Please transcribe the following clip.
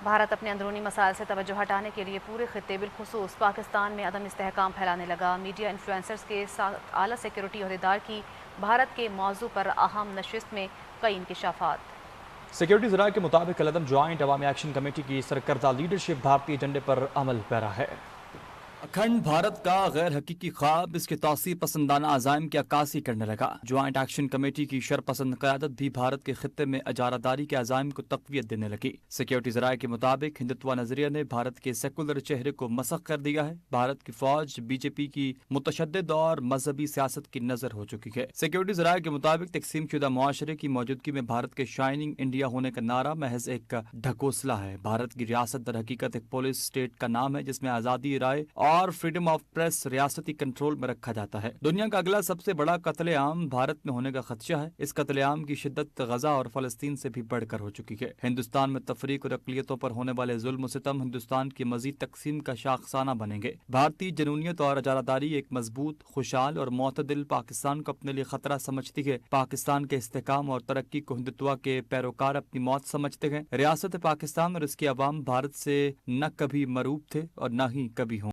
بھارت اپنے اندرونی مسائل سے توجہ ہٹانے کے لیے پورے خطے بالخصوص پاکستان میں عدم استحکام پھیلانے لگا۔ میڈیا انفلوئنسرز کے ساتھ اعلیٰ سیکیورٹی عہدیدار کی بھارت کے موضوع پر اہم نشست میں کئی انکشافات۔ سیکیورٹی ذرائع کے مطابق العدم جوائنٹ عوامی ایکشن کمیٹی کی سرکردہ لیڈرشپ بھارتی ایجنڈے پر عمل پیرا ہے۔ اکھنڈ بھارت کا غیر حقیقی خواب اس کے توسیع پسندانہ عزائم کی عکاسی کرنے لگا۔ جوائنٹ ایکشن کمیٹی کی شرپسند قیادت بھی بھارت کے خطے میں اجارہ داری کے عزائم کو تقویت دینے لگی۔ سیکیورٹی ذرائع کے مطابق ہندتوا نظریہ نے بھارت کے سیکولر چہرے کو مسخ کر دیا ہے۔ بھارت کی فوج بی جے پی کی متشدد اور مذہبی سیاست کی نظر ہو چکی ہے۔ سیکیورٹی ذرائع کے مطابق تقسیم شدہ معاشرے کی موجودگی میں بھارت کے شائننگ انڈیا ہونے کا نعرہ محض ایک ڈھکوسلا ہے۔ بھارت کی ریاست در حقیقت ایک پولیس اسٹیٹ کا نام ہے جس میں آزادی رائے اور فریڈم آف پریس ریاستی کنٹرول میں رکھا جاتا ہے۔ دنیا کا اگلا سب سے بڑا قتل عام بھارت میں ہونے کا خدشہ ہے۔ اس قتل عام کی شدت غزہ اور فلسطین سے بھی بڑھ کر ہو چکی ہے۔ ہندوستان میں تفریق اور اقلیتوں پر ہونے والے ظلم و ستم ہندوستان کی مزید تقسیم کا شاخسانہ بنیں گے۔ بھارتی جنونیت اور اجارہ داری ایک مضبوط، خوشحال اور معتدل پاکستان کو اپنے لیے خطرہ سمجھتی ہے۔ پاکستان کے استحکام اور ترقی کو ہندتوا کے پیروکار اپنی موت سمجھتے ہیں۔ ریاست پاکستان اور اس کے عوام بھارت سے نہ کبھی مروب تھے اور نہ ہی کبھی ہوں۔